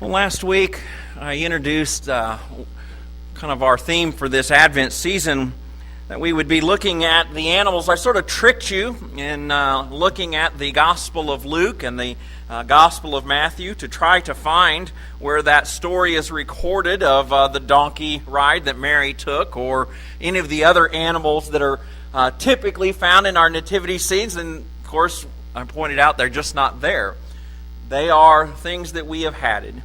Well, last week I introduced kind of our theme for this Advent season, that we would be looking at the animals. I sort of tricked you in looking at the Gospel of Luke and the Gospel of Matthew to try to find where that story is recorded of the donkey ride that Mary took, or any of the other animals that are typically found in our nativity scenes. And of course, I pointed out they're just not there. They are things that we have had.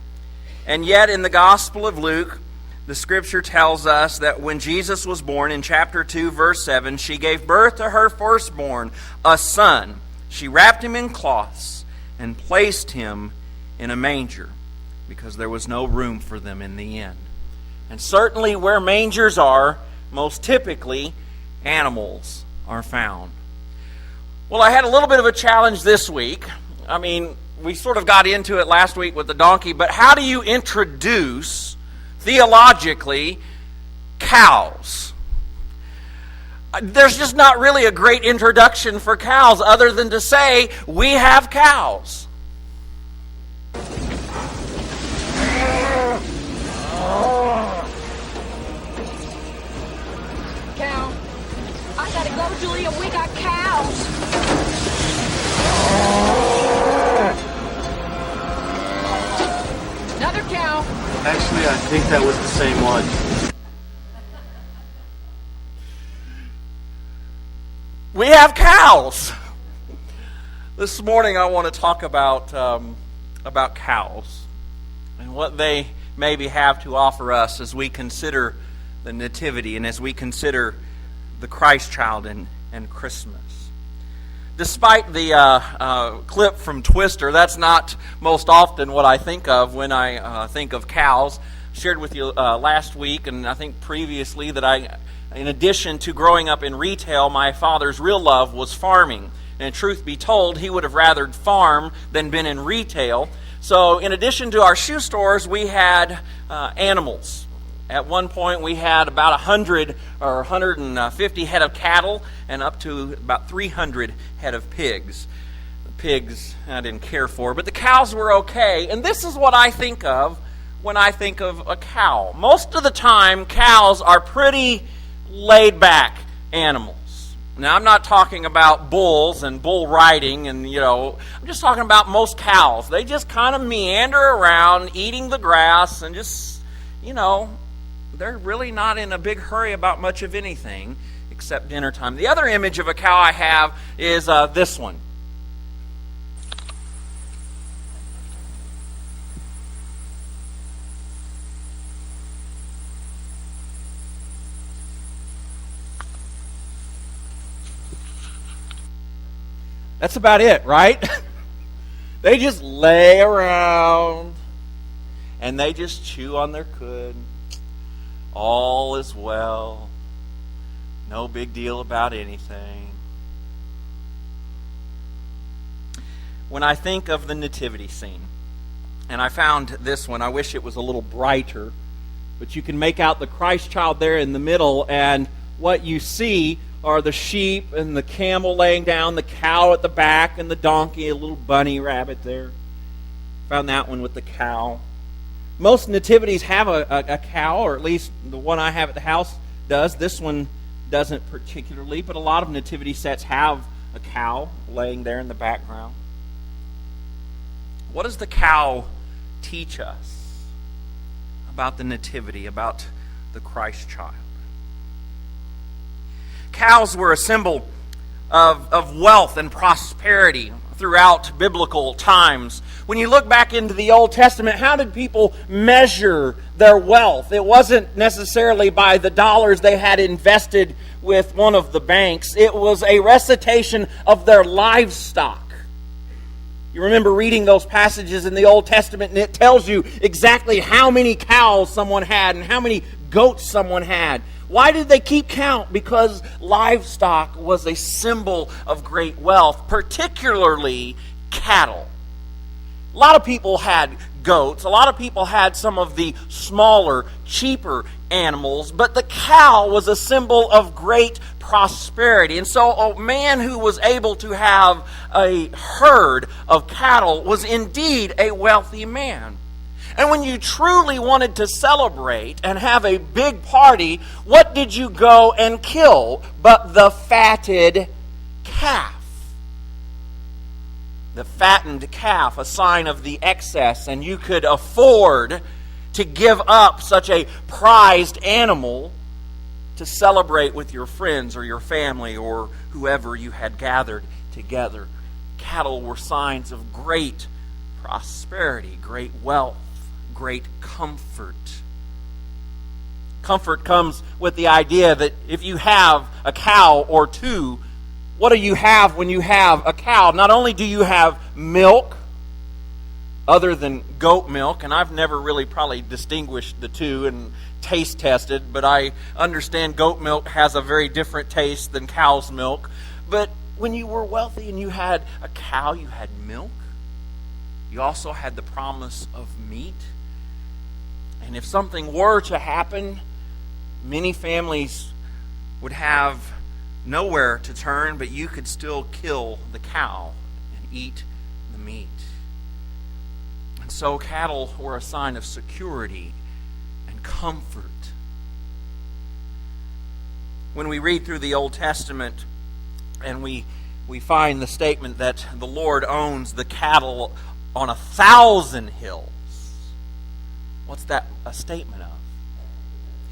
And yet in the Gospel of Luke, the Scripture tells us that when Jesus was born, in chapter 2, verse 7, she gave birth to her firstborn, a son. She wrapped him in cloths and placed him in a manger, because there was no room for them in the inn. And certainly where mangers are, most typically, animals are found. Well, I had a little bit of a challenge this week. We sort of got into it last week with the donkey, but how do you introduce, theologically, cows? There's just not really a great introduction for cows other than to say, we have cows. Cow. I gotta go, Julia. We got cows. Another cow. Actually, I think that was the same one. We have cows. This morning I want to talk about cows and what they maybe have to offer us as we consider the Nativity and as we consider the Christ child and Christmas. Despite the clip from Twister, that's not most often what I think of when I think of cows. I shared with you last week, and I think previously, that in addition to growing up in retail, my father's real love was farming. And truth be told, he would have rather farm than been in retail. So in addition to our shoe stores, we had animals. At one point, we had about 100 or 150 head of cattle and up to about 300 head of pigs. The pigs I didn't care for, but the cows were okay. And this is what I think of when I think of a cow. Most of the time, cows are pretty laid-back animals. Now, I'm not talking about bulls and bull riding and, I'm just talking about most cows. They just kind of meander around eating the grass and just, they're really not in a big hurry about much of anything except dinner time. The other image of a cow I have is this one. That's about it, right? They just lay around and they just chew on their cud. All is well. No big deal about anything. When I think of the nativity scene, and I found this one, I wish it was a little brighter, but you can make out the Christ child there in the middle, and what you see are the sheep and the camel laying down, the cow at the back, and the donkey, a little bunny rabbit there. Found that one with the cow. Most nativities have a cow, or at least the one I have at the house does. This one doesn't particularly, but a lot of nativity sets have a cow laying there in the background. What does the cow teach us about the nativity, about the Christ child? Cows were a symbol of wealth and prosperity throughout biblical times. When you look back into the Old Testament, how did people measure their wealth? It wasn't necessarily by the dollars they had invested with one of the banks. It was a recitation of their livestock. You remember reading those passages in the Old Testament, and it tells you exactly how many cows someone had and how many goats someone had. Why did they keep count? Because livestock was a symbol of great wealth, particularly cattle. A lot of people had goats. A lot of people had some of the smaller, cheaper animals, but the cow was a symbol of great prosperity. And so a man who was able to have a herd of cattle was indeed a wealthy man. And when you truly wanted to celebrate and have a big party, what did you go and kill but the fatted calf? The fattened calf, a sign of the excess, and you could afford to give up such a prized animal to celebrate with your friends or your family or whoever you had gathered together. Cattle were signs of great prosperity, great wealth, great comfort. Comfort comes with the idea that if you have a cow or two, what do you have when you have a cow? Not only do you have milk, other than goat milk, and I've never really probably distinguished the two and taste tested, but I understand goat milk has a very different taste than cow's milk. But when you were wealthy and you had a cow, you had milk. You also had the promise of meat. And if something were to happen, many families would have nowhere to turn, but you could still kill the cow and eat the meat. And so cattle were a sign of security and comfort. When we read through the Old Testament and we find the statement that the Lord owns the cattle on 1,000 hills, what's that a statement of?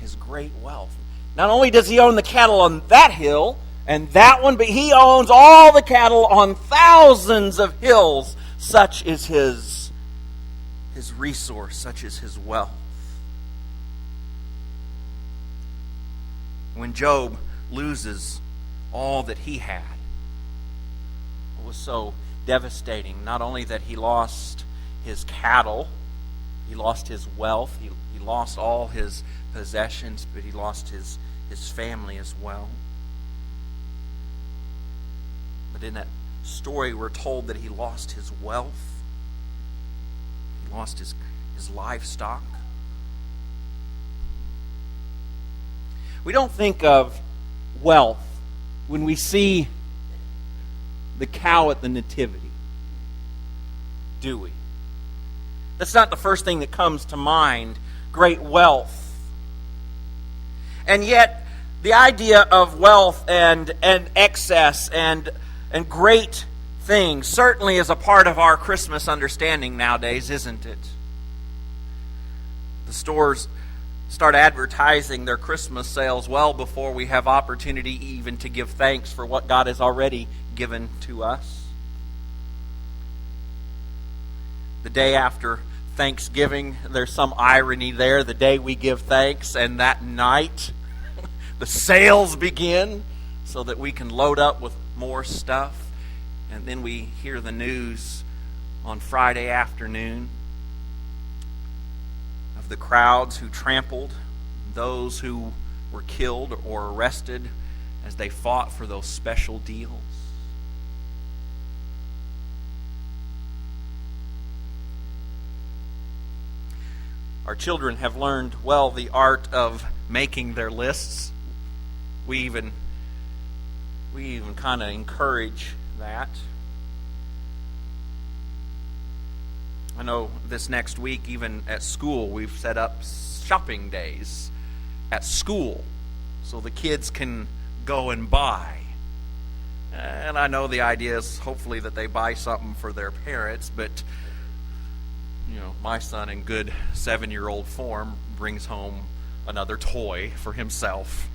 His great wealth. Not only does he own the cattle on that hill and that one, but he owns all the cattle on thousands of hills. Such is his resource, such is his wealth. When Job loses all that he had, it was so devastating. Not only that he lost his cattle, he lost his wealth, he lost all his possessions, but he lost his family as well. But in that story, we're told that he lost his wealth, he lost his livestock. We don't think of wealth when we see the cow at the nativity, do we? That's not the first thing that comes to mind, great wealth. And yet, the idea of wealth and excess and great things certainly is a part of our Christmas understanding nowadays, isn't it? The stores start advertising their Christmas sales well before we have opportunity even to give thanks for what God has already given to us. The day after Thanksgiving, there's some irony there. The day we give thanks, and that night the sales begin so that we can load up with more stuff. And then we hear the news on Friday afternoon of the crowds who trampled those who were killed or arrested as they fought for those special deals. Our children have learned well the art of making their lists. We even kind of encourage that. I know this next week, even at school, we've set up shopping days at school so the kids can go and buy. And I know the idea is hopefully that they buy something for their parents, but my son in good 7-year-old form brings home another toy for himself.